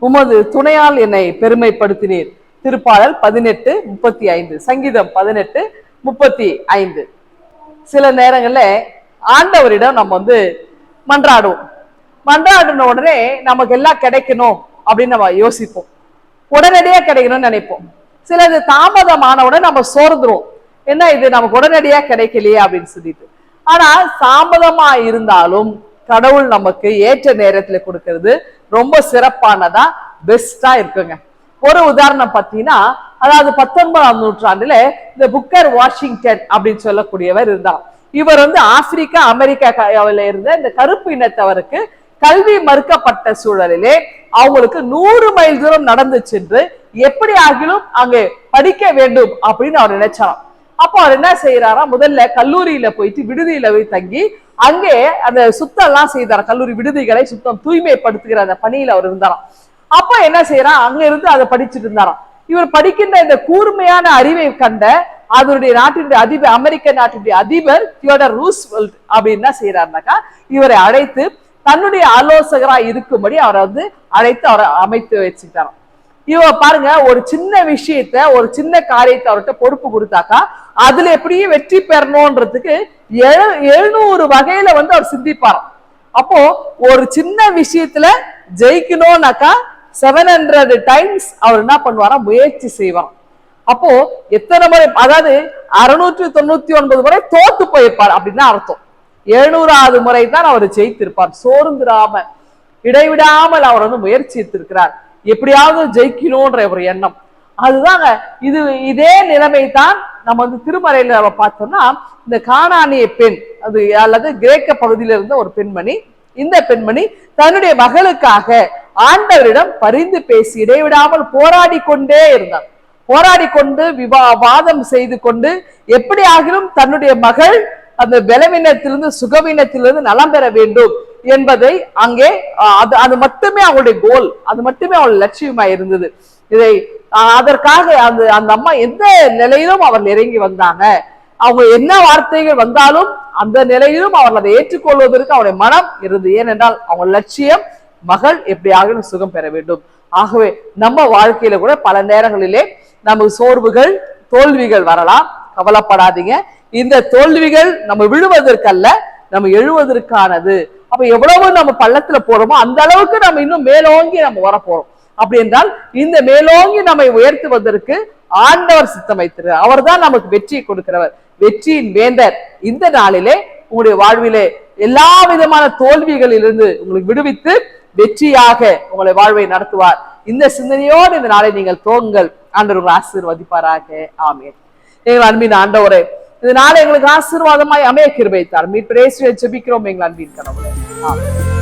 உமது துணையால் என்னை பெருமைப்படுத்தினீர். திருப்பாடல் 18:35, சங்கீதம் 18:35. சில நேரங்கள்ல ஆண்டவரிடம் நம்ம மன்றாடுவோம். மன்றாடின உடனே நமக்கு எல்லாம் கிடைக்கணும் அப்படின்னு நம்ம யோசிப்போம். உடனடியா கிடைக்கணும்னு நினைப்போம். சிலது தாமதமான உடனே நம்ம சோர்ந்துரும். என்ன இது நமக்கு உடனடியா கிடைக்கலையே அப்படின்னு சொல்லிட்டு. ஆனா தாமதமா இருந்தாலும் கடவுள் நமக்கு ஏற்ற நேரத்துல கொடுக்கறது ரொம்ப சிறப்பானதா பெஸ்டா இருக்குங்க. ஒரு உதாரணம் பார்த்தீங்கன்னா, அதாவது 19ஆம் நூற்றாண்டுல இந்த புக்கர் வாஷிங்டன் அப்படின்னு சொல்லக்கூடியவர் இருந்தார். இவர் ஆப்பிரிக்கா அமெரிக்காவில இருந்த இந்த கருப்பு இனத்தவருக்கு கல்வி மறுக்கப்பட்ட சூழலிலே அவங்களுக்கு 100 மைல் தூரம் நடந்து சென்று எப்படி ஆகிலும் அங்கே படிக்க வேண்டும் அப்படின்னு அவர் நினைச்சாராம். அப்போ அவர் என்ன செய்யறாரா, முதல்ல கல்லூரியில போயிட்டு விடுதியில போய் தங்கி அங்கே அந்த சுத்தம் எல்லாம் செய்தார். கல்லூரி விடுதிகளை சுத்தம் தூய்மைப்படுத்துகிற அந்த பணியில அவர் இருந்தாராம். அப்ப என்ன செய்யறான், அங்க இருந்து அதை படிச்சுட்டு இருந்தாராம். இவர் படிக்கின்ற இந்த கூர்மையான அறிவை கண்ட அதனுடைய நாட்டினுடைய அதிபர், அமெரிக்க நாட்டினுடைய அதிபர் தியோடர் ரூஸ்வெல்ட் அப்படி என்ன செய்யறாருனாக்கா, இவரை அழைத்து தன்னுடைய ஆலோசகராக இருக்கும்படி அவரை அழைத்து அவரை அமைத்து வச்சுக்கிட்டாராம். இவர் பாருங்க, ஒரு சின்ன விஷயத்த, ஒரு சின்ன காரியத்தை அவர்கிட்ட பொறுப்பு கொடுத்தாக்கா அதுல எப்படியும் வெற்றி பெறணும்ன்றதுக்கு 700 வகையில அவர் சிந்திப்பாராம். அப்போ ஒரு சின்ன விஷயத்துல ஜெயிக்கணும்னாக்கா 700 டைம்ஸ் அவர் என்ன பண்ணுவாராம், முயற்சி செய்வாராம். அப்போ எத்தனை முறை, அதாவது 699 முறை தோத்து போயிருப்பார் அப்படின்னா அர்த்தம். 700வது முறை தான் அவர் ஜெயித்திருப்பார். சோர்ந்துடாம இடைவிடாமல் அவர் முயற்சித்திருக்கிறார். எப்படியாவது ஜெயிக்கணும்ன்ற ஒரு எண்ணம். அதுதாங்க இதே நிலைமை தான் நம்ம திருமறையில நம்ம பார்த்தோம்னா, இந்த கானானிய பெண், அது அல்லது கிரேக்க பகுதியில இருந்த ஒரு பெண்மணி, இந்த பெண்மணி தன்னுடைய மகளுக்காக ஆண்டவரிடம் பரிந்து பேசி இடைவிடாமல் போராடி கொண்டே இருந்தார். போராடி கொண்டு வாதம் செய்து கொண்டு எப்படி ஆகிலும் தன்னுடைய மகள் அந்த பலவீனத்திலிருந்து சுகவீனத்திலிருந்து நலம் பெற வேண்டும் என்பதை அங்கே அது மட்டுமே அவங்களுடைய கோல், அது மட்டுமே அவளுடைய லட்சியமா இருந்தது. இதை அதற்காக அந்த அம்மா எந்த நிலையிலும் அவர் இறங்கி வந்தாங்க. அவங்க என்ன வார்த்தைகள் வந்தாலும் அந்த நிலையிலும் அவர்கள் அதை ஏற்றுக்கொள்வதற்கு அவருடைய மனம் இருந்தது. ஏனென்றால் அவங்க லட்சியம் மகள் எப்படியாக சுகம் பெற வேண்டும். ஆகவே நம்ம வாழ்க்கையில கூட பல நேரங்களிலே நமக்கு சோர்வுகள், தோல்விகள் வரலாம். கவலைப்படாதீங்க. இந்த தோல்விகள் நம்ம விழுவதற்கல்ல, நம்ம எழுவதற்கானது. அப்ப எவ்வளவு நம்ம பள்ளத்துல போறோமோ அந்த அளவுக்கு நம்ம இன்னும் மேலோங்கி நம்ம வர போறோம். அப்படி என்றால் இந்த மேலோங்கி நம்மை உயர்த்துவதற்கு ஆண்டவர் சித்தம் வைத்திருக்கிறார். அவர் தான் நமக்கு வெற்றியை கொடுக்கிறவர், வெற்றியின் வேந்தர். இந்த நாளிலே உங்களுடைய வாழ்விலே எல்லா விதமான தோல்விகளிலிருந்து உங்களுக்கு விடுவித்து வெற்றியாக உங்களை வாழ்வை நடத்துவார். இந்த சிந்தனையோடு இந்த நாளை நீங்கள் தோங்குங்கள். ஆண்டவர் உங்களை ஆசீர்வதிப்பாராக. ஆமென். எங்கள் அன்பின் ஆண்டவரே, இதனால எங்களுக்கு ஆசீர்வாதமாய் அமைய கிருபை தாரும். மீட்பர் இயேசுவை ஜெபிக்கிறோம் எங்கள் அன்பின் கடவுளே. ஆமென்.